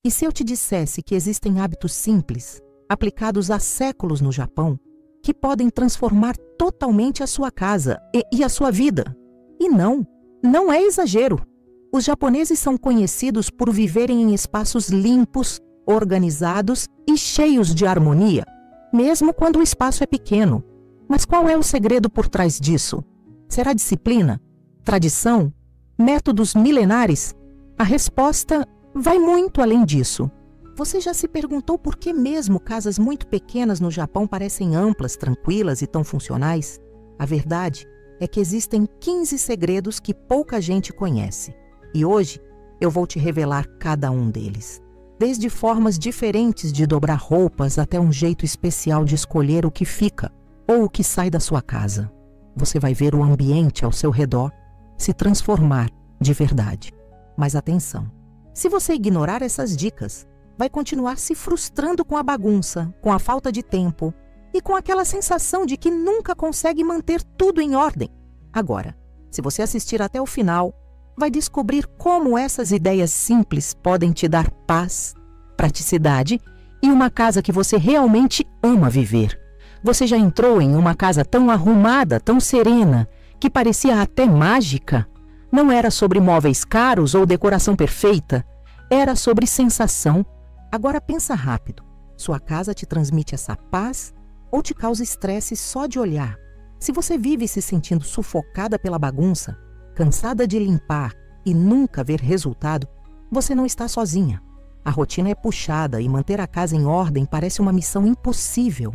E se eu te dissesse que existem hábitos simples, aplicados há séculos no Japão, que podem transformar totalmente a sua casa e a sua vida? E não é exagero. Os japoneses são conhecidos por viverem em espaços limpos, organizados e cheios de harmonia, mesmo quando o espaço é pequeno. Mas qual é o segredo por trás disso? Será disciplina? Tradição? Métodos milenares? A resposta vai muito além disso. Você já se perguntou por que mesmo casas muito pequenas no Japão parecem amplas, tranquilas e tão funcionais? A verdade é que existem 15 segredos que pouca gente conhece. E hoje eu vou te revelar cada um deles. Desde formas diferentes de dobrar roupas até um jeito especial de escolher o que fica ou o que sai da sua casa. Você vai ver o ambiente ao seu redor se transformar de verdade. Mas atenção, se você ignorar essas dicas, vai continuar se frustrando com a bagunça, com a falta de tempo e com aquela sensação de que nunca consegue manter tudo em ordem. Agora, se você assistir até o final, vai descobrir como essas ideias simples podem te dar paz, praticidade e uma casa que você realmente ama viver. Você já entrou em uma casa tão arrumada, tão serena, que parecia até mágica? Não era sobre móveis caros ou decoração perfeita, era sobre sensação. Agora pensa rápido. Sua casa te transmite essa paz ou te causa estresse só de olhar? Se você vive se sentindo sufocada pela bagunça, cansada de limpar e nunca ver resultado, você não está sozinha. A rotina é puxada e manter a casa em ordem parece uma missão impossível.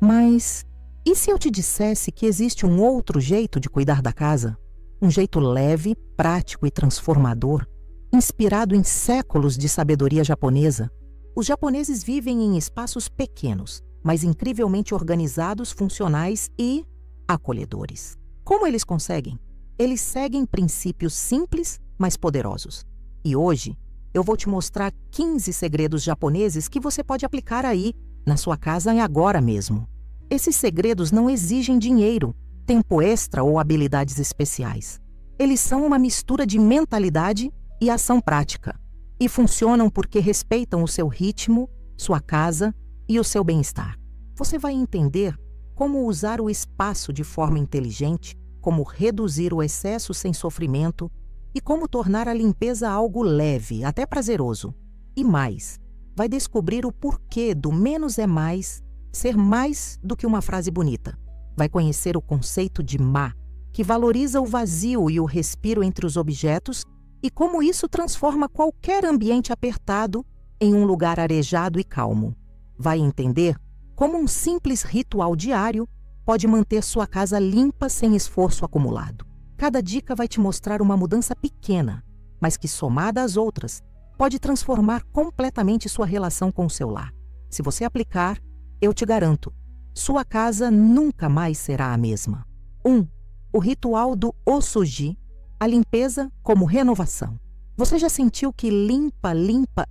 Mas e se eu te dissesse que existe um outro jeito de cuidar da casa? Um jeito leve, prático e transformador, inspirado em séculos de sabedoria japonesa. Os japoneses vivem em espaços pequenos, mas incrivelmente organizados, funcionais e acolhedores. Como eles conseguem? Eles seguem princípios simples, mas poderosos. E hoje, eu vou te mostrar 15 segredos japoneses que você pode aplicar aí, na sua casa e agora mesmo. Esses segredos não exigem dinheiro, tempo extra ou habilidades especiais. Eles são uma mistura de mentalidade e ação prática. E funcionam porque respeitam o seu ritmo, sua casa e o seu bem-estar. Você vai entender como usar o espaço de forma inteligente, como reduzir o excesso sem sofrimento e como tornar a limpeza algo leve, até prazeroso. E mais, vai descobrir o porquê do menos é mais ser mais do que uma frase bonita. Vai conhecer o conceito de ma, que valoriza o vazio e o respiro entre os objetos e como isso transforma qualquer ambiente apertado em um lugar arejado e calmo. Vai entender como um simples ritual diário pode manter sua casa limpa sem esforço acumulado. Cada dica vai te mostrar uma mudança pequena, mas que somada às outras, pode transformar completamente sua relação com o seu lar. Se você aplicar, eu te garanto, sua casa nunca mais será a mesma. 1. O ritual do Osuji, a limpeza como renovação. Você já sentiu que limpa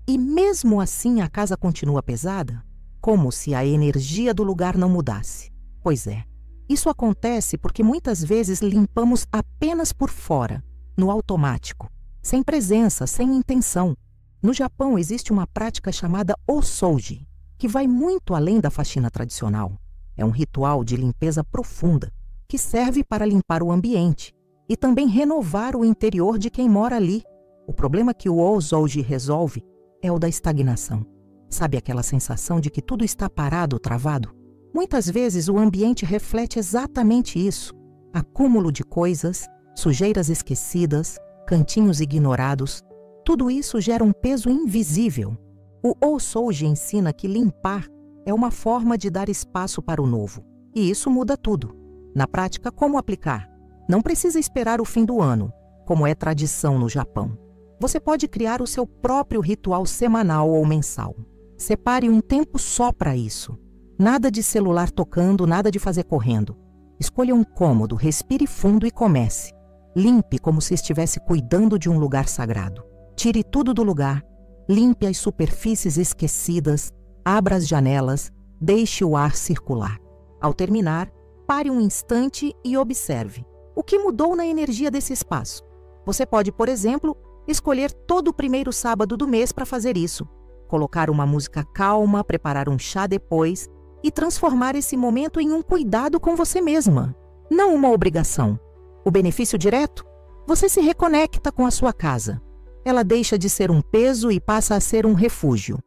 e mesmo assim a casa continua pesada? Como se a energia do lugar não mudasse. Pois é, isso acontece porque muitas vezes limpamos apenas por fora, no automático, sem presença, sem intenção. No Japão existe uma prática chamada Osouji, que vai muito além da faxina tradicional. É um ritual de limpeza profunda, que serve para limpar o ambiente e também renovar o interior de quem mora ali. O problema que o Osouji resolve é o da estagnação. Sabe aquela sensação de que tudo está parado, travado? Muitas vezes o ambiente reflete exatamente isso. Acúmulo de coisas, sujeiras esquecidas, cantinhos ignorados. Tudo isso gera um peso invisível. O Osouji ensina que limpar é uma forma de dar espaço para o novo. E isso muda tudo. Na prática, como aplicar? Não precisa esperar o fim do ano, como é tradição no Japão. Você pode criar o seu próprio ritual semanal ou mensal. Separe um tempo só para isso. Nada de celular tocando, nada de fazer correndo. Escolha um cômodo, respire fundo e comece. Limpe como se estivesse cuidando de um lugar sagrado. Tire tudo do lugar, limpe as superfícies esquecidas, abra as janelas, deixe o ar circular. Ao terminar, pare um instante e observe. O que mudou na energia desse espaço? Você pode, por exemplo, escolher todo o primeiro sábado do mês para fazer isso. colocar uma música calma, preparar um chá depois e transformar esse momento em um cuidado com você mesma, não uma obrigação. O benefício direto? Você se reconecta com a sua casa. Ela deixa de ser um peso e passa a ser um refúgio.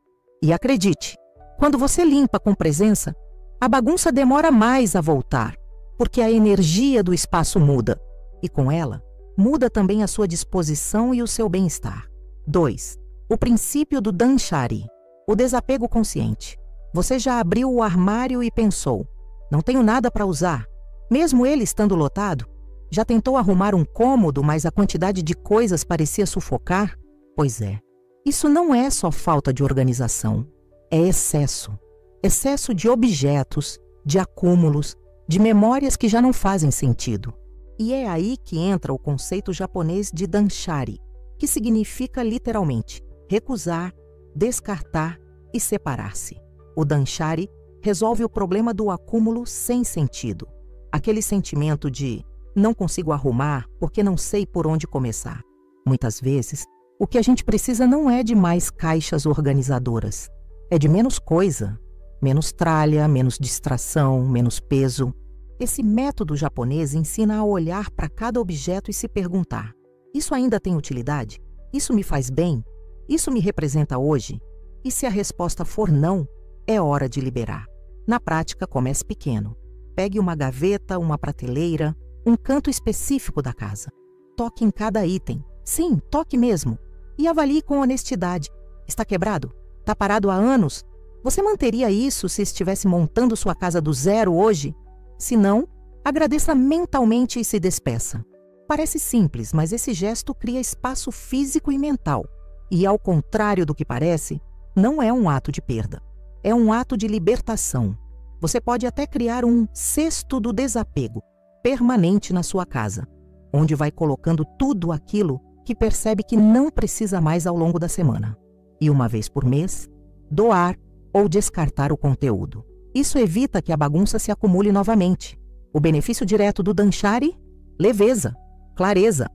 E acredite, quando você limpa com presença, a bagunça demora mais a voltar, porque a energia do espaço muda. E com ela, muda também a sua disposição e o seu bem-estar. 2. O princípio do Danshari, o desapego consciente. Você já abriu o armário e pensou, não tenho nada para usar, mesmo ele estando lotado? Já tentou arrumar um cômodo, mas a quantidade de coisas parecia sufocar? Pois é, isso não é só falta de organização, é excesso. Excesso de objetos, de acúmulos, de memórias que já não fazem sentido. E é aí que entra o conceito japonês de Danshari, que significa literalmente recusar, descartar e separar-se. O Danshari resolve o problema do acúmulo sem sentido. Aquele sentimento de não consigo arrumar porque não sei por onde começar. Muitas vezes, o que a gente precisa não é de mais caixas organizadoras. É de menos coisa, menos tralha, menos distração, menos peso. Esse método japonês ensina a olhar para cada objeto e se perguntar: isso ainda tem utilidade? Isso me faz bem? Isso me representa hoje? E se a resposta for não, é hora de liberar. Na prática, comece pequeno. Pegue uma gaveta, uma prateleira, um canto específico da casa. Toque em cada item. Sim, toque mesmo. E avalie com honestidade. Está quebrado? Está parado há anos? Você manteria isso se estivesse montando sua casa do zero hoje? Se não, agradeça mentalmente e se despeça. Parece simples, mas esse gesto cria espaço físico e mental. E, ao contrário do que parece, não é um ato de perda. É um ato de libertação. Você pode até criar um cesto do desapego, permanente na sua casa, onde vai colocando tudo aquilo que percebe que não precisa mais ao longo da semana. E uma vez por mês, doar ou descartar o conteúdo. Isso evita que a bagunça se acumule novamente. O benefício direto do Danshari? Leveza, clareza,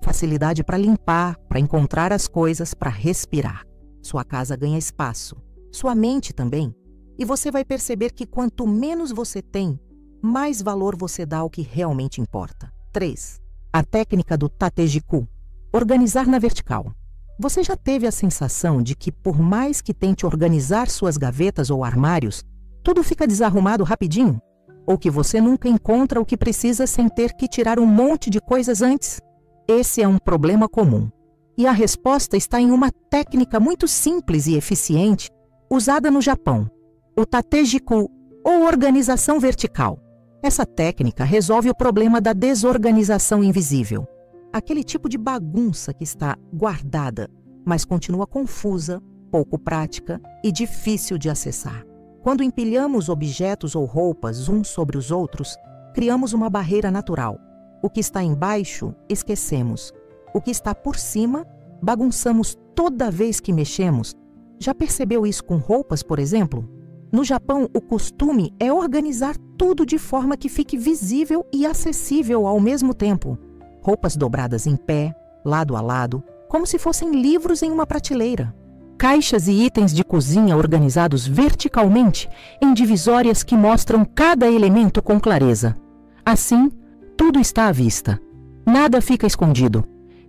facilidade para limpar, para encontrar as coisas, para respirar. Sua casa ganha espaço, sua mente também. E você vai perceber que quanto menos você tem, mais valor você dá ao que realmente importa. 3. A técnica do Tatejiku. Organizar na vertical. Você já teve a sensação de que, por mais que tente organizar suas gavetas ou armários, tudo fica desarrumado rapidinho? Ou que você nunca encontra o que precisa sem ter que tirar um monte de coisas antes? Esse é um problema comum. E a resposta está em uma técnica muito simples e eficiente, usada no Japão. O Tatejiku, ou organização vertical. Essa técnica resolve o problema da desorganização invisível. Aquele tipo de bagunça que está guardada, mas continua confusa, pouco prática e difícil de acessar. Quando empilhamos objetos ou roupas uns sobre os outros, criamos uma barreira natural. O que está embaixo, esquecemos. O que está por cima, bagunçamos toda vez que mexemos. Já percebeu isso com roupas, por exemplo? No Japão, o costume é organizar tudo de forma que fique visível e acessível ao mesmo tempo. Roupas dobradas em pé, lado a lado, como se fossem livros em uma prateleira. Caixas e itens de cozinha organizados verticalmente em divisórias que mostram cada elemento com clareza. Assim, tudo está à vista. Nada fica escondido.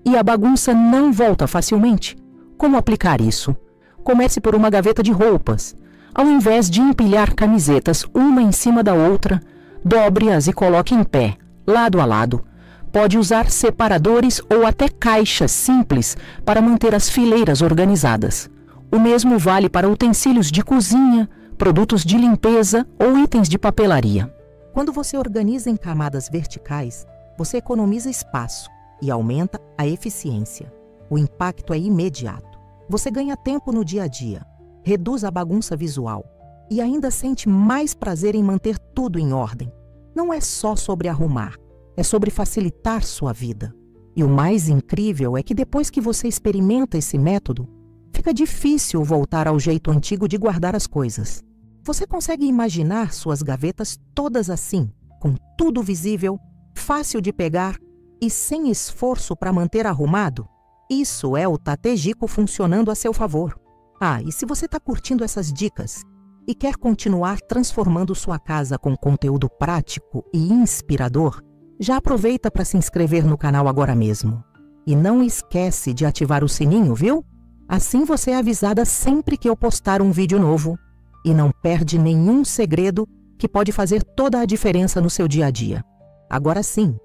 E a bagunça não volta facilmente. Como aplicar isso? Comece por uma gaveta de roupas. Ao invés de empilhar camisetas uma em cima da outra, dobre-as e coloque em pé, lado a lado. Pode usar separadores ou até caixas simples para manter as fileiras organizadas. O mesmo vale para utensílios de cozinha, produtos de limpeza ou itens de papelaria. Quando você organiza em camadas verticais, você economiza espaço e aumenta a eficiência. O impacto é imediato. Você ganha tempo no dia a dia, reduz a bagunça visual e ainda sente mais prazer em manter tudo em ordem. Não é só sobre arrumar, é sobre facilitar sua vida. E o mais incrível é que depois que você experimenta esse método, fica difícil voltar ao jeito antigo de guardar as coisas. Você consegue imaginar suas gavetas todas assim, com tudo visível, fácil de pegar e sem esforço para manter arrumado? Isso é o Tatejiku funcionando a seu favor. Ah, e se você está curtindo essas dicas e quer continuar transformando sua casa com conteúdo prático e inspirador, já aproveita para se inscrever no canal agora mesmo. E não esquece de ativar o sininho, viu? Assim você é avisada sempre que eu postar um vídeo novo e não perde nenhum segredo que pode fazer toda a diferença no seu dia a dia. Agora sim,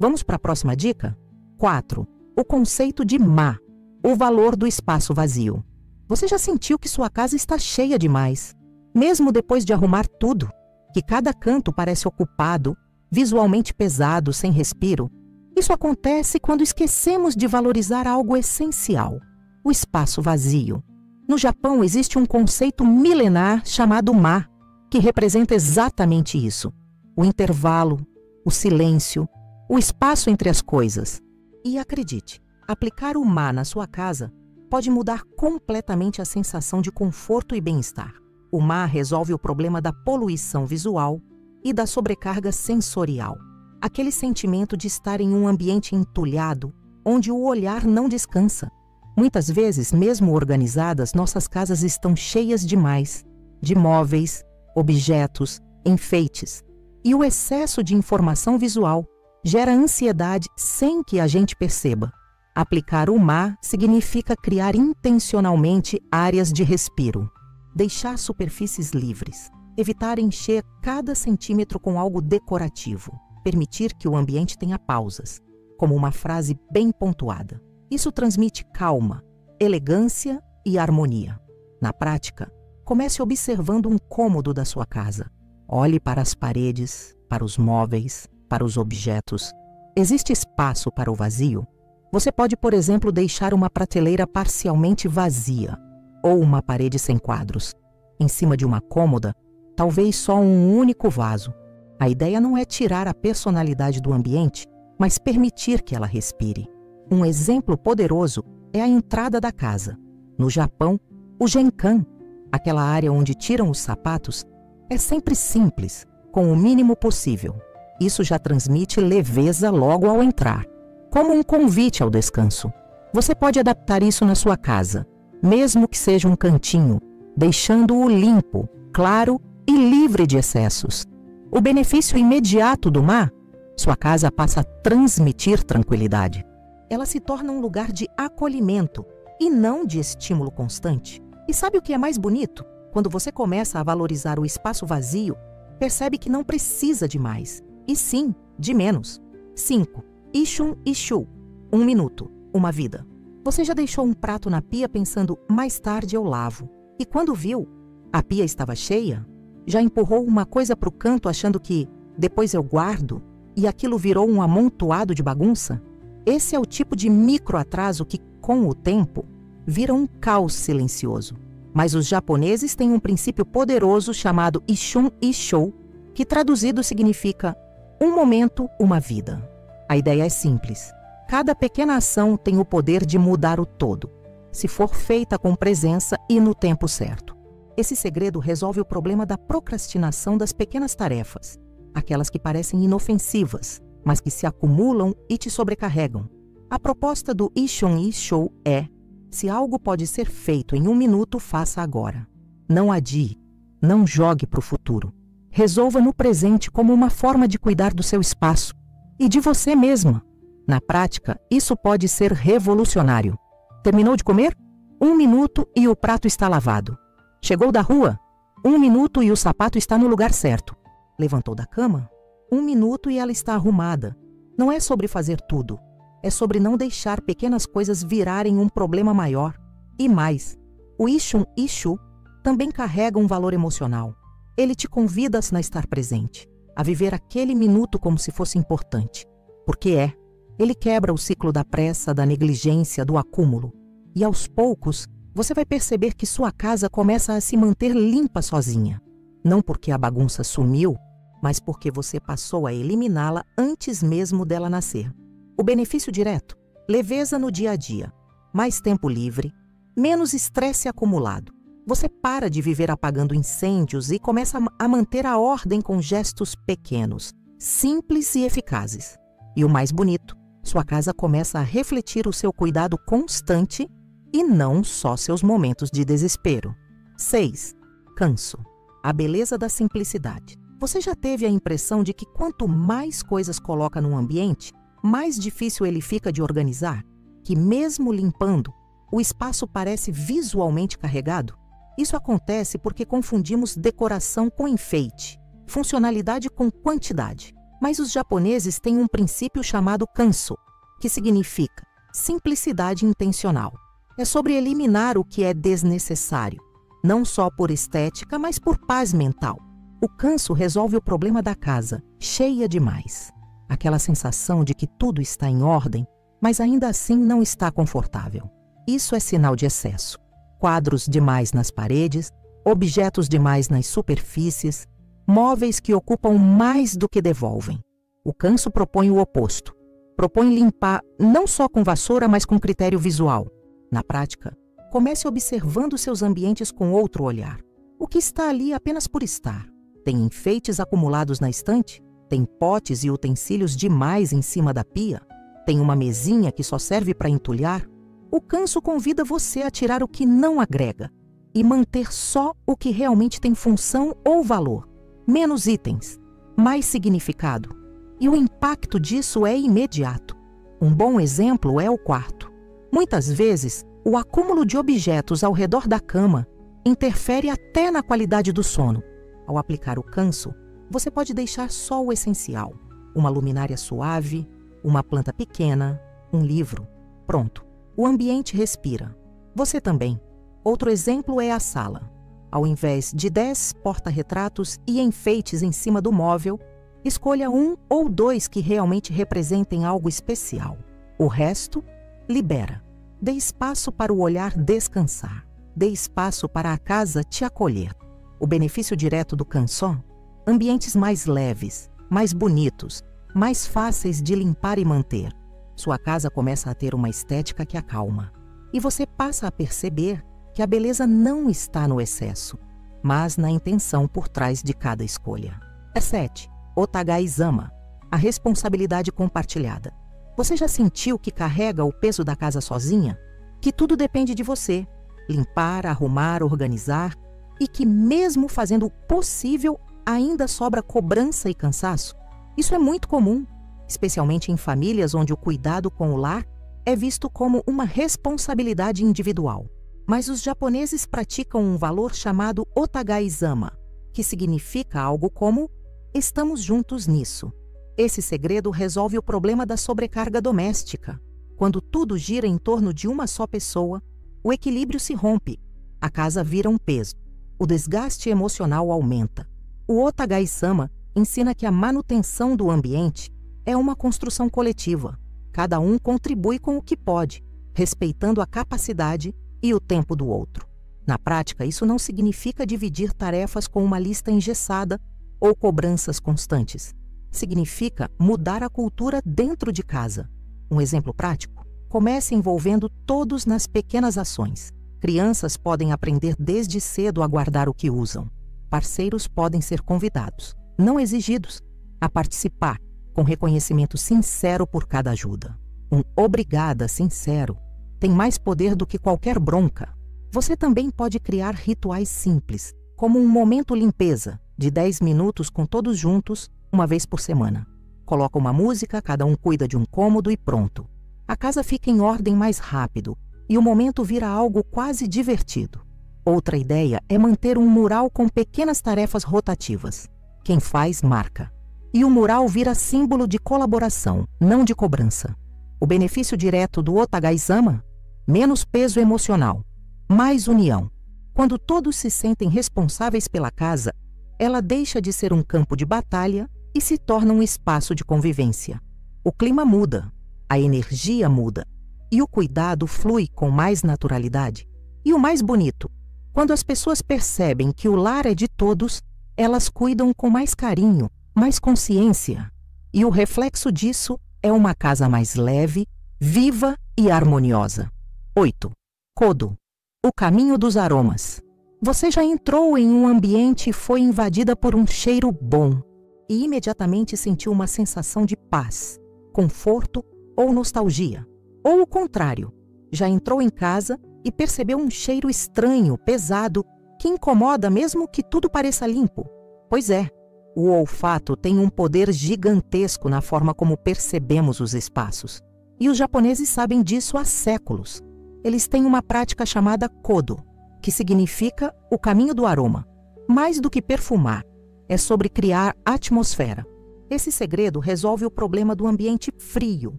vamos para a próxima dica? 4. O conceito de má, o valor do espaço vazio. Você já sentiu que sua casa está cheia demais, mesmo depois de arrumar tudo? Que cada canto parece ocupado, visualmente pesado, sem respiro? Isso acontece quando esquecemos de valorizar algo essencial, o espaço vazio. No Japão existe um conceito milenar chamado ma, que representa exatamente isso: o intervalo, o silêncio, o espaço entre as coisas. E acredite, aplicar o ma na sua casa pode mudar completamente a sensação de conforto e bem-estar. O ma resolve o problema da poluição visual e da sobrecarga sensorial. Aquele sentimento de estar em um ambiente entulhado, onde o olhar não descansa. Muitas vezes, mesmo organizadas, nossas casas estão cheias demais, de móveis, objetos, enfeites. E o excesso de informação visual gera ansiedade sem que a gente perceba. Aplicar o ma significa criar intencionalmente áreas de respiro, deixar superfícies livres, evitar encher cada centímetro com algo decorativo, permitir que o ambiente tenha pausas, como uma frase bem pontuada. Isso transmite calma, elegância e harmonia. Na prática, comece observando um cômodo da sua casa. Olhe para as paredes, para os móveis, para os objetos. Existe espaço para o vazio? Você pode, por exemplo, deixar uma prateleira parcialmente vazia ou uma parede sem quadros. Em cima de uma cômoda, talvez só um único vaso. A ideia não é tirar a personalidade do ambiente, mas permitir que ela respire. Um exemplo poderoso é a entrada da casa. No Japão, o genkan, aquela área onde tiram os sapatos, é sempre simples, com o mínimo possível. Isso já transmite leveza logo ao entrar, como um convite ao descanso. Você pode adaptar isso na sua casa, mesmo que seja um cantinho, deixando-o limpo, claro e livre de excessos. O benefício imediato do ma? Sua casa passa a transmitir tranquilidade. Ela se torna um lugar de acolhimento e não de estímulo constante. E sabe o que é mais bonito? Quando você começa a valorizar o espaço vazio, percebe que não precisa de mais, e sim de menos. 5. Ishun Ishu. 1 minuto, uma vida. Você já deixou um prato na pia pensando, mais tarde eu lavo. E quando viu, a pia estava cheia? Já empurrou uma coisa para o canto achando que depois eu guardo e aquilo virou um amontoado de bagunça? Esse é o tipo de microatraso que, com o tempo, vira um caos silencioso. Mas os japoneses têm um princípio poderoso chamado Ishun Ishou, que traduzido significa um momento, uma vida. A ideia é simples. Cada pequena ação tem o poder de mudar o todo, se for feita com presença e no tempo certo. Esse segredo resolve o problema da procrastinação das pequenas tarefas, aquelas que parecem inofensivas, mas que se acumulam e te sobrecarregam. A proposta do Ishun Ishou é: se algo pode ser feito em 1 minuto, faça agora. Não adie, não jogue para o futuro. Resolva no presente como uma forma de cuidar do seu espaço e de você mesma. Na prática, isso pode ser revolucionário. Terminou de comer? 1 minuto e o prato está lavado. Chegou da rua? 1 minuto e o sapato está no lugar certo. Levantou da cama? 1 minuto e ela está arrumada. Não é sobre fazer tudo. É sobre não deixar pequenas coisas virarem um problema maior. E mais, o Ishun Ishu também carrega um valor emocional. Ele te convida a estar presente, a viver aquele minuto como se fosse importante. Porque é. Ele quebra o ciclo da pressa, da negligência, do acúmulo. E aos poucos, você vai perceber que sua casa começa a se manter limpa sozinha. Não porque a bagunça sumiu, mas porque você passou a eliminá-la antes mesmo dela nascer. O benefício direto: leveza no dia a dia, mais tempo livre, menos estresse acumulado. Você para de viver apagando incêndios e começa a manter a ordem com gestos pequenos, simples e eficazes. E o mais bonito, sua casa começa a refletir o seu cuidado constante e não só seus momentos de desespero. 6. Canso. A beleza da simplicidade. Você já teve a impressão de que quanto mais coisas coloca num ambiente, mais difícil ele fica de organizar? Que mesmo limpando, o espaço parece visualmente carregado? Isso acontece porque confundimos decoração com enfeite, funcionalidade com quantidade. Mas os japoneses têm um princípio chamado kanso, que significa simplicidade intencional. É sobre eliminar o que é desnecessário, não só por estética, mas por paz mental. O kanso resolve o problema da casa, cheia demais. Aquela sensação de que tudo está em ordem, mas ainda assim não está confortável. Isso é sinal de excesso. Quadros demais nas paredes, objetos demais nas superfícies, móveis que ocupam mais do que devolvem. O kanso propõe o oposto. Propõe limpar não só com vassoura, mas com critério visual. Na prática, comece observando seus ambientes com outro olhar. O que está ali apenas por estar? Tem enfeites acumulados na estante? Tem potes e utensílios demais em cima da pia? Tem uma mesinha que só serve para entulhar? O kanso convida você a tirar o que não agrega e manter só o que realmente tem função ou valor. Menos itens, mais significado. E o impacto disso é imediato. Um bom exemplo é o quarto. Muitas vezes, o acúmulo de objetos ao redor da cama interfere até na qualidade do sono. Ao aplicar o kanso, você pode deixar só o essencial. Uma luminária suave, uma planta pequena, um livro. Pronto. O ambiente respira. Você também. Outro exemplo é a sala. Ao invés de 10 porta-retratos e enfeites em cima do móvel, escolha 1 ou 2 que realmente representem algo especial. O resto, libera. Dê espaço para o olhar descansar. Dê espaço para a casa te acolher. O benefício direto do kanso? Ambientes mais leves, mais bonitos, mais fáceis de limpar e manter. Sua casa começa a ter uma estética que acalma. E você passa a perceber que a beleza não está no excesso, mas na intenção por trás de cada escolha. 7. Otagai-zama, a responsabilidade compartilhada. Você já sentiu que carrega o peso da casa sozinha? Que tudo depende de você. Limpar, arrumar, organizar. E que mesmo fazendo o possível, ainda sobra cobrança e cansaço? Isso é muito comum, especialmente em famílias onde o cuidado com o lar é visto como uma responsabilidade individual. Mas os japoneses praticam um valor chamado Otagai-zama, que significa algo como estamos juntos nisso. Esse segredo resolve o problema da sobrecarga doméstica. Quando tudo gira em torno de uma só pessoa, o equilíbrio se rompe, a casa vira um peso, o desgaste emocional aumenta. O Otagai-sama ensina que a manutenção do ambiente é uma construção coletiva. Cada um contribui com o que pode, respeitando a capacidade e o tempo do outro. Na prática, isso não significa dividir tarefas com uma lista engessada ou cobranças constantes. Significa mudar a cultura dentro de casa. Um exemplo prático? Comece envolvendo todos nas pequenas ações. Crianças podem aprender desde cedo a guardar o que usam. Parceiros podem ser convidados, não exigidos, a participar, com reconhecimento sincero por cada ajuda. Um obrigada sincero tem mais poder do que qualquer bronca. Você também pode criar rituais simples, como um momento limpeza, de 10 minutos com todos juntos, uma vez por semana. Coloca uma música, cada um cuida de um cômodo e pronto. A casa fica em ordem mais rápido e o momento vira algo quase divertido. Outra ideia é manter um mural com pequenas tarefas rotativas. Quem faz, marca. E o mural vira símbolo de colaboração, não de cobrança. O benefício direto do Otagai-zama? Menos peso emocional, mais união. Quando todos se sentem responsáveis pela casa, ela deixa de ser um campo de batalha e se torna um espaço de convivência. O clima muda, a energia muda e o cuidado flui com mais naturalidade. E o mais bonito, quando as pessoas percebem que o lar é de todos, elas cuidam com mais carinho, mais consciência. E o reflexo disso é uma casa mais leve, viva e harmoniosa. 8. Kodo, o caminho dos aromas. Você já entrou em um ambiente e foi invadida por um cheiro bom e imediatamente sentiu uma sensação de paz, conforto ou nostalgia. Ou o contrário, já entrou em casa e percebeu um cheiro estranho, pesado, que incomoda mesmo que tudo pareça limpo. Pois é, o olfato tem um poder gigantesco na forma como percebemos os espaços. E os japoneses sabem disso há séculos. Eles têm uma prática chamada kodo, que significa o caminho do aroma. Mais do que perfumar, é sobre criar atmosfera. Esse segredo resolve o problema do ambiente frio,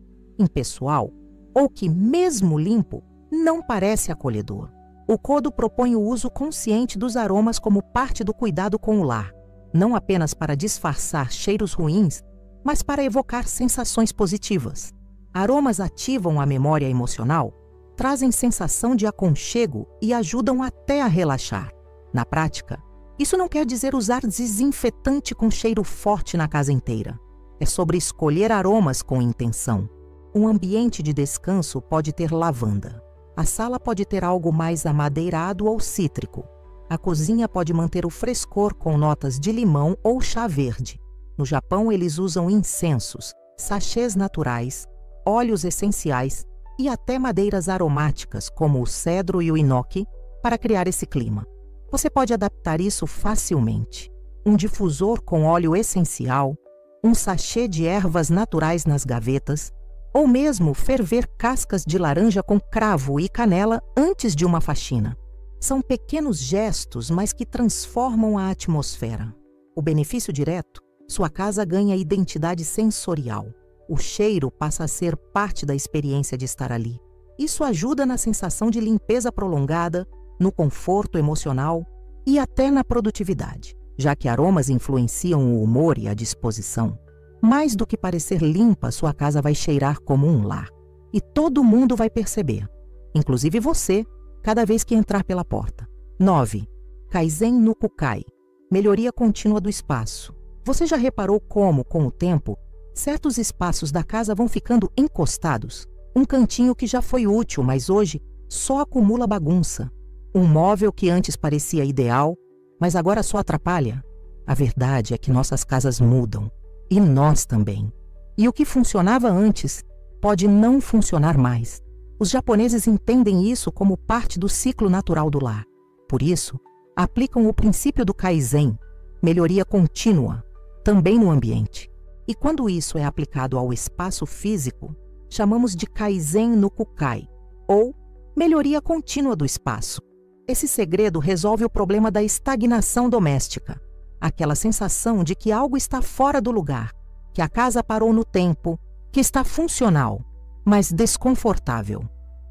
impessoal, ou que, mesmo limpo, não parece acolhedor. O kodo propõe o uso consciente dos aromas como parte do cuidado com o lar, não apenas para disfarçar cheiros ruins, mas para evocar sensações positivas. Aromas ativam a memória emocional, trazem sensação de aconchego e ajudam até a relaxar. Na prática, isso não quer dizer usar desinfetante com cheiro forte na casa inteira. É sobre escolher aromas com intenção. Um ambiente de descanso pode ter lavanda. A sala pode ter algo mais amadeirado ou cítrico. A cozinha pode manter o frescor com notas de limão ou chá verde. No Japão, eles usam incensos, sachês naturais, óleos essenciais e até madeiras aromáticas, como o cedro e o inoki, para criar esse clima. Você pode adaptar isso facilmente. Um difusor com óleo essencial, um sachê de ervas naturais nas gavetas, ou mesmo ferver cascas de laranja com cravo e canela antes de uma faxina. São pequenos gestos, mas que transformam a atmosfera. O benefício direto: sua casa ganha identidade sensorial. O cheiro passa a ser parte da experiência de estar ali. Isso ajuda na sensação de limpeza prolongada, no conforto emocional e até na produtividade, já que aromas influenciam o humor e a disposição. Mais do que parecer limpa, sua casa vai cheirar como um lar. E todo mundo vai perceber, inclusive você, cada vez que entrar pela porta. 9. Kaizen no Kukai. Melhoria contínua do espaço. Você já reparou como, com o tempo, certos espaços da casa vão ficando encostados? Um cantinho que já foi útil, mas hoje só acumula bagunça. Um móvel que antes parecia ideal, mas agora só atrapalha. A verdade é que nossas casas mudam. E nós também. E o que funcionava antes pode não funcionar mais. Os japoneses entendem isso como parte do ciclo natural do lar. Por isso, aplicam o princípio do Kaizen, melhoria contínua, também no ambiente. E quando isso é aplicado ao espaço físico, chamamos de Kaizen no Kukai, ou melhoria contínua do espaço. Esse segredo resolve o problema da estagnação doméstica. Aquela sensação de que algo está fora do lugar, que a casa parou no tempo, que está funcional, mas desconfortável.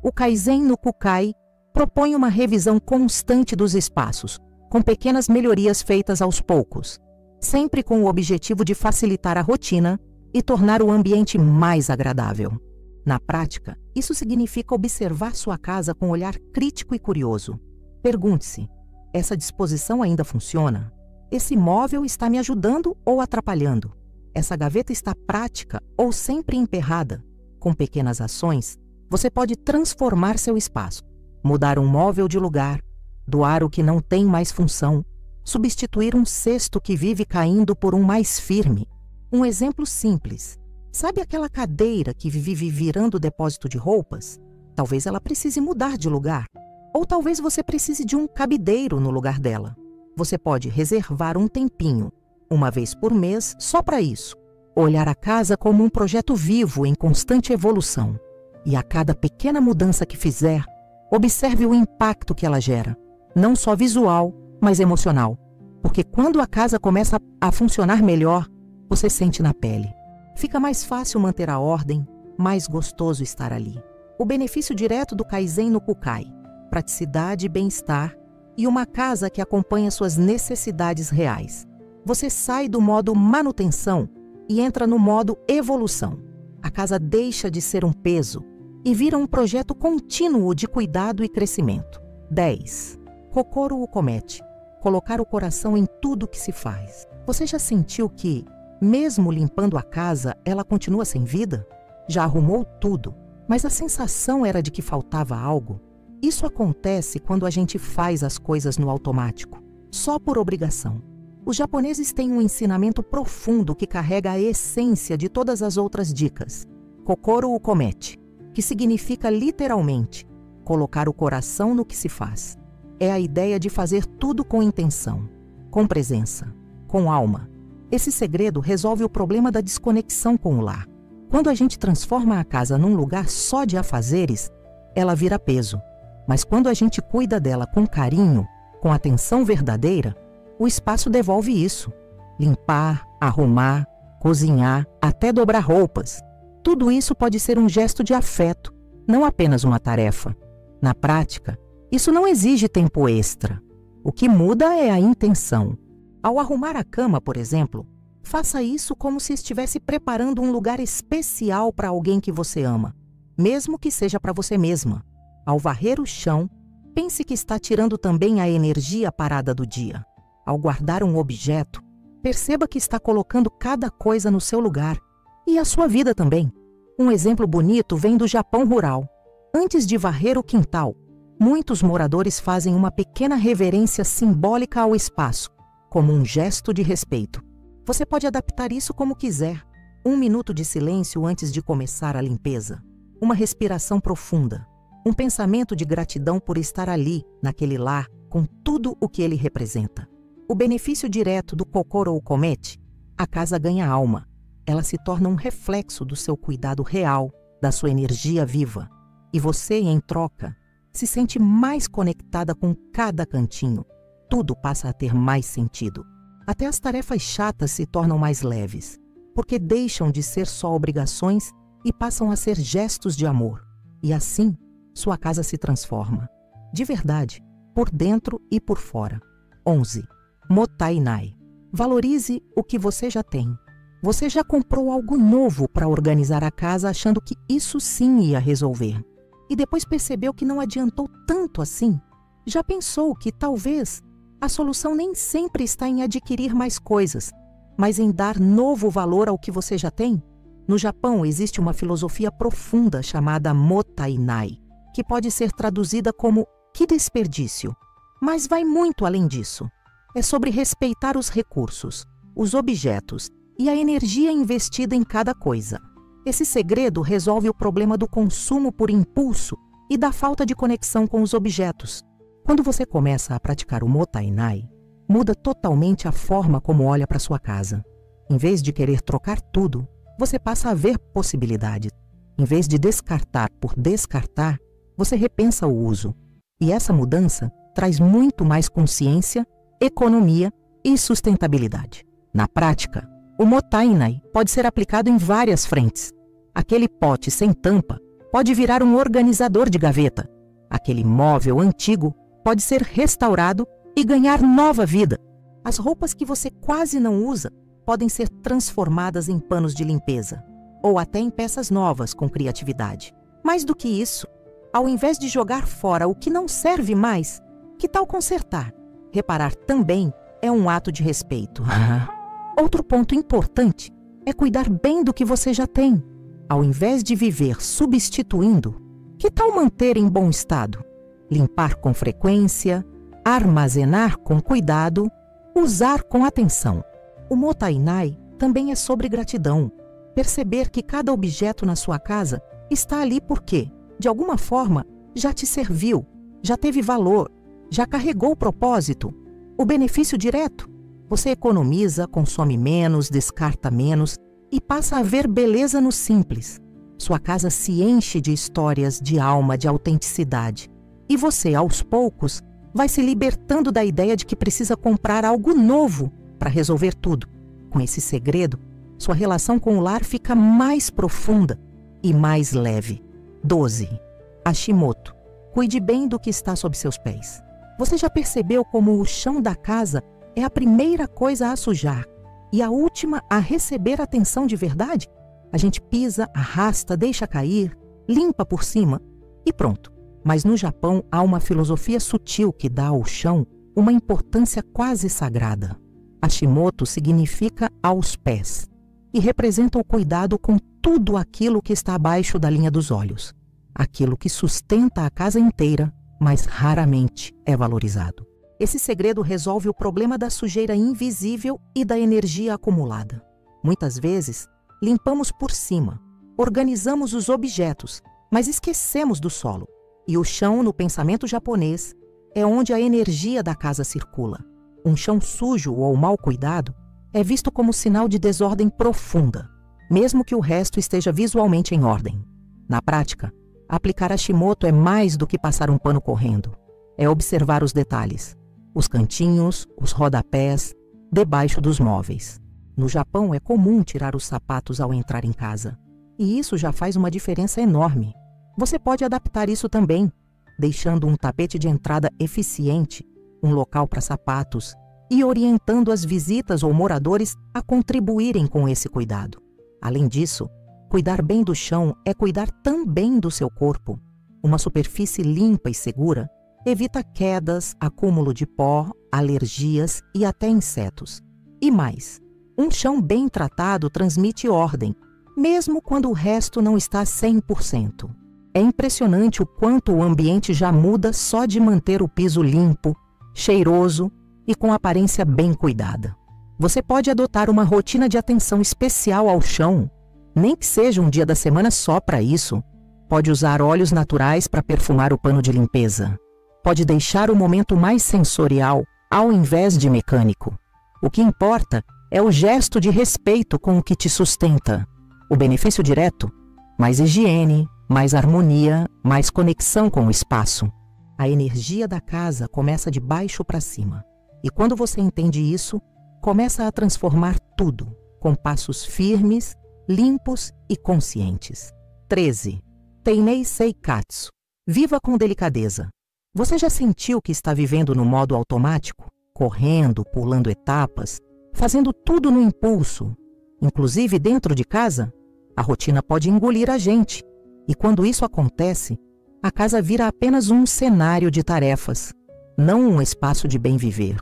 O Kaizen no Kukai propõe uma revisão constante dos espaços, com pequenas melhorias feitas aos poucos, sempre com o objetivo de facilitar a rotina e tornar o ambiente mais agradável. Na prática, isso significa observar sua casa com um olhar crítico e curioso. Pergunte-se: essa disposição ainda funciona? Esse móvel está me ajudando ou atrapalhando? Essa gaveta está prática ou sempre emperrada? Com pequenas ações, você pode transformar seu espaço, mudar um móvel de lugar, doar o que não tem mais função, substituir um cesto que vive caindo por um mais firme. Um exemplo simples: sabe aquela cadeira que vive virando depósito de roupas? Talvez ela precise mudar de lugar. Ou talvez você precise de um cabideiro no lugar dela. Você pode reservar um tempinho, uma vez por mês, só para isso. Olhar a casa como um projeto vivo em constante evolução. E a cada pequena mudança que fizer, observe o impacto que ela gera. Não só visual, mas emocional. Porque quando a casa começa a funcionar melhor, você sente na pele. Fica mais fácil manter a ordem, mais gostoso estar ali. O benefício direto do Kaizen no Kukai: praticidade e bem-estar, e uma casa que acompanha suas necessidades reais. Você sai do modo manutenção e entra no modo evolução. A casa deixa de ser um peso e vira um projeto contínuo de cuidado e crescimento. 10. Kokoro Ukomete. Colocar o coração em tudo que se faz. Você já sentiu que, mesmo limpando a casa, ela continua sem vida? Já arrumou tudo, mas a sensação era de que faltava algo? Isso acontece quando a gente faz as coisas no automático, só por obrigação. Os japoneses têm um ensinamento profundo que carrega a essência de todas as outras dicas. Kokoro Ukomete, que significa literalmente colocar o coração no que se faz. É a ideia de fazer tudo com intenção, com presença, com alma. Esse segredo resolve o problema da desconexão com o lar. Quando a gente transforma a casa num lugar só de afazeres, ela vira peso. Mas quando a gente cuida dela com carinho, com atenção verdadeira, o espaço devolve isso. Limpar, arrumar, cozinhar, até dobrar roupas. Tudo isso pode ser um gesto de afeto, não apenas uma tarefa. Na prática, isso não exige tempo extra. O que muda é a intenção. Ao arrumar a cama, por exemplo, faça isso como se estivesse preparando um lugar especial para alguém que você ama, mesmo que seja para você mesma. Ao varrer o chão, pense que está tirando também a energia parada do dia. Ao guardar um objeto, perceba que está colocando cada coisa no seu lugar. E a sua vida também. Um exemplo bonito vem do Japão rural. Antes de varrer o quintal, muitos moradores fazem uma pequena reverência simbólica ao espaço, como um gesto de respeito. Você pode adaptar isso como quiser. 1 minuto de silêncio antes de começar a limpeza. Uma respiração profunda. Um pensamento de gratidão por estar ali, naquele lar, com tudo o que ele representa. O benefício direto do Kokoro Komete: a casa ganha alma. Ela se torna um reflexo do seu cuidado real, da sua energia viva. E você, em troca, se sente mais conectada com cada cantinho. Tudo passa a ter mais sentido. Até as tarefas chatas se tornam mais leves, porque deixam de ser só obrigações e passam a ser gestos de amor. E assim, sua casa se transforma. De verdade, por dentro e por fora. 11. Mottainai. Valorize o que você já tem. Você já comprou algo novo para organizar a casa achando que isso sim ia resolver. E depois percebeu que não adiantou tanto assim? Já pensou que talvez a solução nem sempre está em adquirir mais coisas, mas em dar novo valor ao que você já tem? No Japão existe uma filosofia profunda chamada Mottainai, que pode ser traduzida como "que desperdício", mas vai muito além disso. É sobre respeitar os recursos, os objetos e a energia investida em cada coisa. Esse segredo resolve o problema do consumo por impulso e da falta de conexão com os objetos. Quando você começa a praticar o Mottainai, muda totalmente a forma como olha para sua casa. Em vez de querer trocar tudo, você passa a ver possibilidades. Em vez de descartar por descartar, você repensa o uso. E essa mudança traz muito mais consciência, economia e sustentabilidade. Na prática, o Mottainai pode ser aplicado em várias frentes. Aquele pote sem tampa pode virar um organizador de gaveta. Aquele móvel antigo pode ser restaurado e ganhar nova vida. As roupas que você quase não usa podem ser transformadas em panos de limpeza, ou até em peças novas com criatividade. Mais do que isso, ao invés de jogar fora o que não serve mais, que tal consertar? Reparar também é um ato de respeito. Outro ponto importante é cuidar bem do que você já tem. Ao invés de viver substituindo, que tal manter em bom estado? Limpar com frequência, armazenar com cuidado, usar com atenção. O Mottainai também é sobre gratidão. Perceber que cada objeto na sua casa está ali porque, de alguma forma, já te serviu, já teve valor, já carregou o propósito. O benefício direto: você economiza, consome menos, descarta menos e passa a ver beleza no simples. Sua casa se enche de histórias, de alma, de autenticidade. E você, aos poucos, vai se libertando da ideia de que precisa comprar algo novo para resolver tudo. Com esse segredo, sua relação com o lar fica mais profunda e mais leve. 12. Hashimoto. Cuide bem do que está sob seus pés. Você já percebeu como o chão da casa é a primeira coisa a sujar e a última a receber atenção de verdade? A gente pisa, arrasta, deixa cair, limpa por cima e pronto. Mas no Japão há uma filosofia sutil que dá ao chão uma importância quase sagrada. Hashimoto significa aos pés e representa o cuidado com tudo aquilo que está abaixo da linha dos olhos. Aquilo que sustenta a casa inteira, mas raramente é valorizado. Esse segredo resolve o problema da sujeira invisível e da energia acumulada. Muitas vezes, limpamos por cima, organizamos os objetos, mas esquecemos do solo. E o chão, no pensamento japonês, é onde a energia da casa circula. Um chão sujo ou mal cuidado é visto como sinal de desordem profunda, mesmo que o resto esteja visualmente em ordem. Na prática, aplicar Hashimoto é mais do que passar um pano correndo. É observar os detalhes, os cantinhos, os rodapés, debaixo dos móveis. No Japão é comum tirar os sapatos ao entrar em casa. E isso já faz uma diferença enorme. Você pode adaptar isso também, deixando um tapete de entrada eficiente, um local para sapatos e orientando as visitas ou moradores a contribuírem com esse cuidado. Além disso, cuidar bem do chão é cuidar também do seu corpo. Uma superfície limpa e segura evita quedas, acúmulo de pó, alergias e até insetos. E mais, um chão bem tratado transmite ordem, mesmo quando o resto não está 100%. É impressionante o quanto o ambiente já muda só de manter o piso limpo, cheiroso e com aparência bem cuidada. Você pode adotar uma rotina de atenção especial ao chão, nem que seja um dia da semana só para isso. Pode usar óleos naturais para perfumar o pano de limpeza. Pode deixar o momento mais sensorial ao invés de mecânico. O que importa é o gesto de respeito com o que te sustenta. O benefício direto: mais higiene, mais harmonia, mais conexão com o espaço. A energia da casa começa de baixo para cima. E quando você entende isso, começa a transformar tudo, com passos firmes, limpos e conscientes. 13. Teinei Seikatsu. Viva com delicadeza. Você já sentiu que está vivendo no modo automático? Correndo, pulando etapas, fazendo tudo no impulso. Inclusive dentro de casa, a rotina pode engolir a gente. E quando isso acontece, a casa vira apenas um cenário de tarefas, não um espaço de bem viver.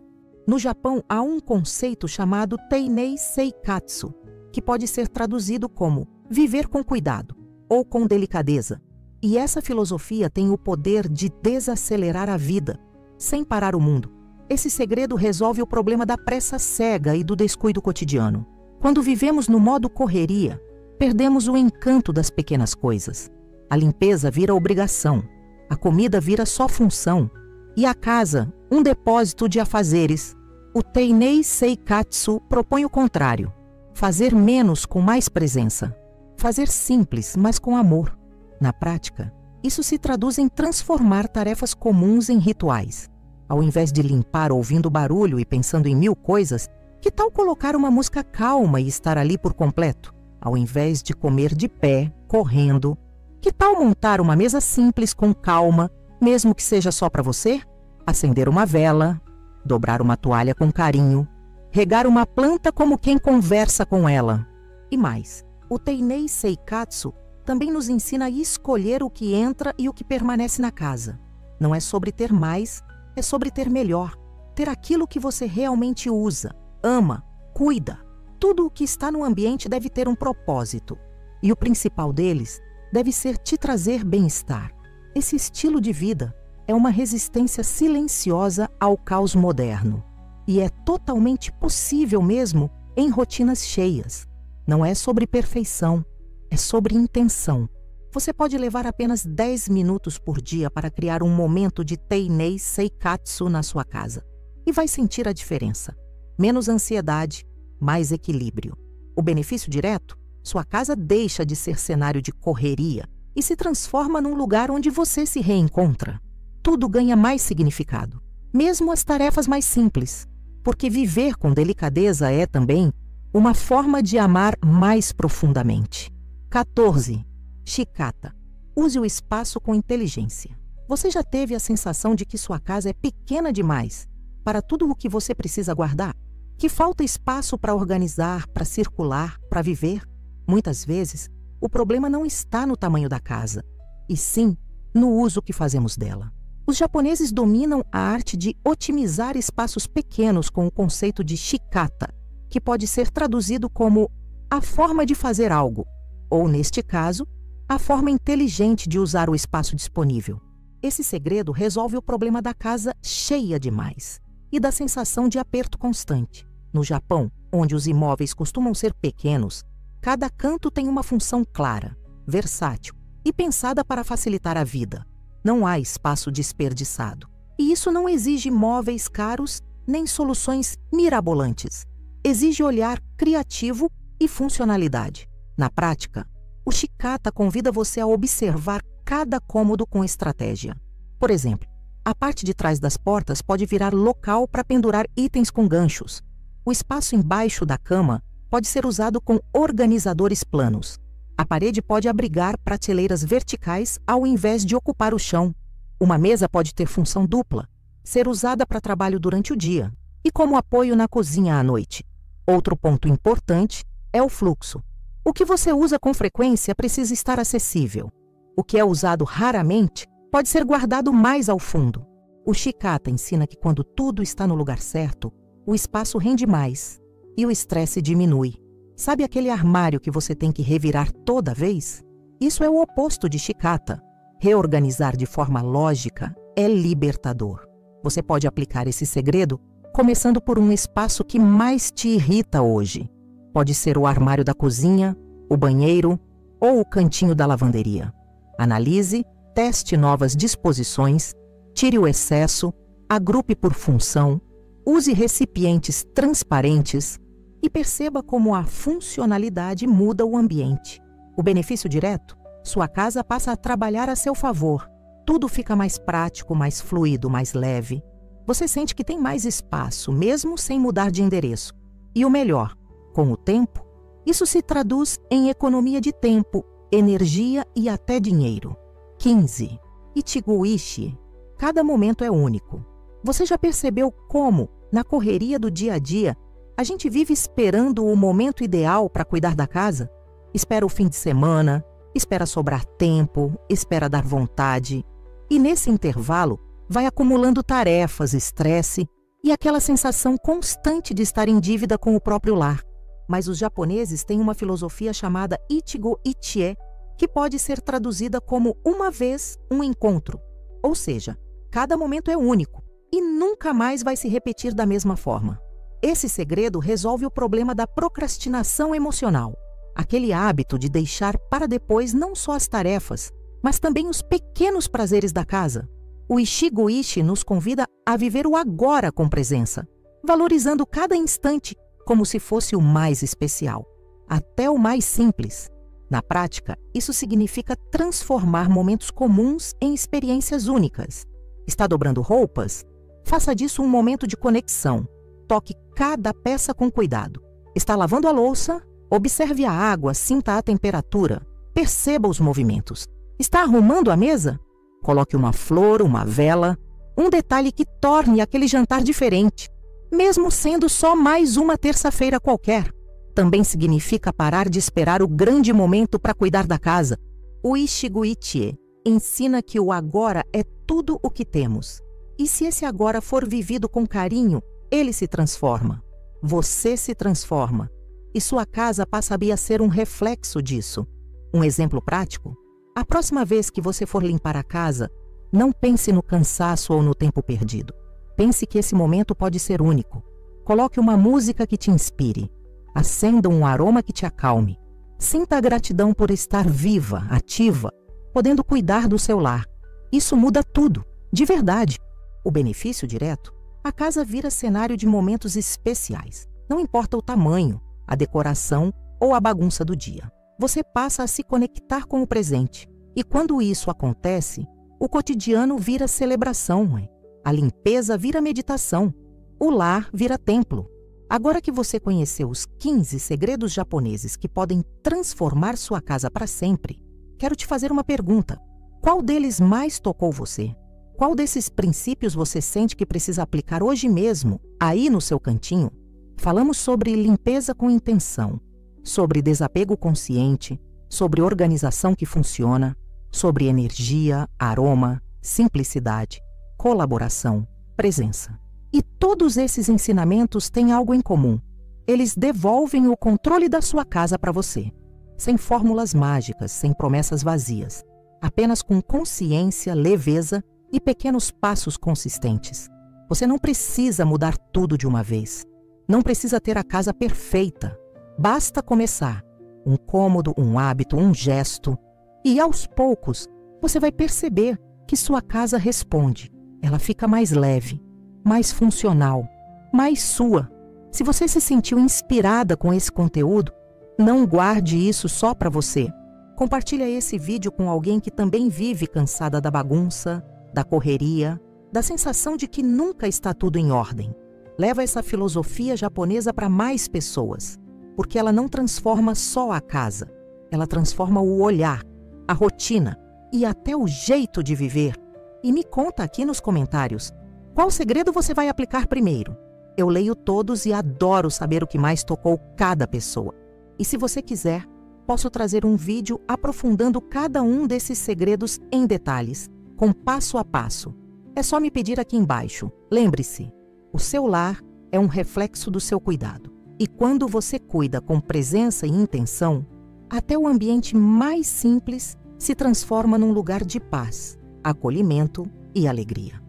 No Japão, há um conceito chamado Teinei Seikatsu, que pode ser traduzido como viver com cuidado ou com delicadeza. E essa filosofia tem o poder de desacelerar a vida, sem parar o mundo. Esse segredo resolve o problema da pressa cega e do descuido cotidiano. Quando vivemos no modo correria, perdemos o encanto das pequenas coisas. A limpeza vira obrigação, a comida vira só função, e a casa, um depósito de afazeres. O Teinei Seikatsu propõe o contrário: fazer menos com mais presença, fazer simples, mas com amor. Na prática, isso se traduz em transformar tarefas comuns em rituais. Ao invés de limpar ouvindo barulho e pensando em mil coisas, que tal colocar uma música calma e estar ali por completo? Ao invés de comer de pé, correndo, que tal montar uma mesa simples com calma, mesmo que seja só para você? Acender uma vela, dobrar uma toalha com carinho, regar uma planta como quem conversa com ela. E mais, o Teinei Seikatsu também nos ensina a escolher o que entra e o que permanece na casa. Não é sobre ter mais, é sobre ter melhor. Ter aquilo que você realmente usa, ama, cuida. Tudo o que está no ambiente deve ter um propósito. E o principal deles deve ser te trazer bem-estar. Esse estilo de vida é uma resistência silenciosa ao caos moderno. E é totalmente possível mesmo em rotinas cheias. Não é sobre perfeição, é sobre intenção. Você pode levar apenas 10 minutos por dia para criar um momento de Teinei Seikatsu na sua casa. E vai sentir a diferença. Menos ansiedade, mais equilíbrio. O benefício direto? Sua casa deixa de ser cenário de correria e se transforma num lugar onde você se reencontra. Tudo ganha mais significado, mesmo as tarefas mais simples, porque viver com delicadeza é também uma forma de amar mais profundamente. 14. Shikata. Use o espaço com inteligência. Você já teve a sensação de que sua casa é pequena demais para tudo o que você precisa guardar? Que falta espaço para organizar, para circular, para viver? Muitas vezes, o problema não está no tamanho da casa, e sim no uso que fazemos dela. Os japoneses dominam a arte de otimizar espaços pequenos com o conceito de shikata, que pode ser traduzido como a forma de fazer algo, ou, neste caso, a forma inteligente de usar o espaço disponível. Esse segredo resolve o problema da casa cheia demais e da sensação de aperto constante. No Japão, onde os imóveis costumam ser pequenos, cada canto tem uma função clara, versátil e pensada para facilitar a vida. Não há espaço desperdiçado. E isso não exige móveis caros nem soluções mirabolantes. Exige olhar criativo e funcionalidade. Na prática, o Chicata convida você a observar cada cômodo com estratégia. Por exemplo, a parte de trás das portas pode virar local para pendurar itens com ganchos. O espaço embaixo da cama pode ser usado com organizadores planos. A parede pode abrigar prateleiras verticais ao invés de ocupar o chão. Uma mesa pode ter função dupla, ser usada para trabalho durante o dia e como apoio na cozinha à noite. Outro ponto importante é o fluxo. O que você usa com frequência precisa estar acessível. O que é usado raramente pode ser guardado mais ao fundo. O Chicata ensina que quando tudo está no lugar certo, o espaço rende mais e o estresse diminui. Sabe aquele armário que você tem que revirar toda vez? Isso é o oposto de Chicata. Reorganizar de forma lógica é libertador. Você pode aplicar esse segredo começando por um espaço que mais te irrita hoje. Pode ser o armário da cozinha, o banheiro ou o cantinho da lavanderia. Analise, teste novas disposições, tire o excesso, agrupe por função, use recipientes transparentes e perceba como a funcionalidade muda o ambiente. O benefício direto? Sua casa passa a trabalhar a seu favor. Tudo fica mais prático, mais fluido, mais leve. Você sente que tem mais espaço, mesmo sem mudar de endereço. E o melhor, com o tempo, isso se traduz em economia de tempo, energia e até dinheiro. 15. Ichigo Ishi. Cada momento é único. Você já percebeu como, na correria do dia a dia, a gente vive esperando o momento ideal para cuidar da casa? Espera o fim de semana, espera sobrar tempo, espera dar vontade. E nesse intervalo, vai acumulando tarefas, estresse e aquela sensação constante de estar em dívida com o próprio lar. Mas os japoneses têm uma filosofia chamada Ichigo Ichie, que pode ser traduzida como uma vez um encontro. Ou seja, cada momento é único e nunca mais vai se repetir da mesma forma. Esse segredo resolve o problema da procrastinação emocional, aquele hábito de deixar para depois não só as tarefas, mas também os pequenos prazeres da casa. O Ichigo Ishi nos convida a viver o agora com presença, valorizando cada instante como se fosse o mais especial, até o mais simples. Na prática, isso significa transformar momentos comuns em experiências únicas. Está dobrando roupas? Faça disso um momento de conexão. Toque cada peça com cuidado. Está lavando a louça? Observe a água, sinta a temperatura. Perceba os movimentos. Está arrumando a mesa? Coloque uma flor, uma vela, um detalhe que torne aquele jantar diferente, mesmo sendo só mais uma terça-feira qualquer. Também significa parar de esperar o grande momento para cuidar da casa. O Ichigo Ichie ensina que o agora é tudo o que temos. E se esse agora for vivido com carinho, ele se transforma. Você se transforma. E sua casa passa a ser um reflexo disso. Um exemplo prático? A próxima vez que você for limpar a casa, não pense no cansaço ou no tempo perdido. Pense que esse momento pode ser único. Coloque uma música que te inspire. Acenda um aroma que te acalme. Sinta a gratidão por estar viva, ativa, podendo cuidar do seu lar. Isso muda tudo, de verdade. O benefício direto? A casa vira cenário de momentos especiais. Não importa o tamanho, a decoração ou a bagunça do dia. Você passa a se conectar com o presente. E quando isso acontece, o cotidiano vira celebração. A limpeza vira meditação. O lar vira templo. Agora que você conheceu os 15 segredos japoneses que podem transformar sua casa para sempre, quero te fazer uma pergunta. Qual deles mais tocou você? Qual desses princípios você sente que precisa aplicar hoje mesmo, aí no seu cantinho? Falamos sobre limpeza com intenção, sobre desapego consciente, sobre organização que funciona, sobre energia, aroma, simplicidade, colaboração, presença. E todos esses ensinamentos têm algo em comum. Eles devolvem o controle da sua casa para você, sem fórmulas mágicas, sem promessas vazias, apenas com consciência, leveza e pequenos passos consistentes. Você não precisa mudar tudo de uma vez. Não precisa ter a casa perfeita. Basta começar. Um cômodo, um hábito, um gesto. E aos poucos, você vai perceber que sua casa responde. Ela fica mais leve, mais funcional, mais sua. Se você se sentiu inspirada com esse conteúdo, não guarde isso só para você. Compartilhe esse vídeo com alguém que também vive cansada da bagunça, da correria, da sensação de que nunca está tudo em ordem. Leva essa filosofia japonesa para mais pessoas, porque ela não transforma só a casa, ela transforma o olhar, a rotina e até o jeito de viver. E me conta aqui nos comentários, qual segredo você vai aplicar primeiro? Eu leio todos e adoro saber o que mais tocou cada pessoa. E se você quiser, posso trazer um vídeo aprofundando cada um desses segredos em detalhes, com passo a passo. É só me pedir aqui embaixo. Lembre-se, o seu lar é um reflexo do seu cuidado. E quando você cuida com presença e intenção, até o ambiente mais simples se transforma num lugar de paz, acolhimento e alegria.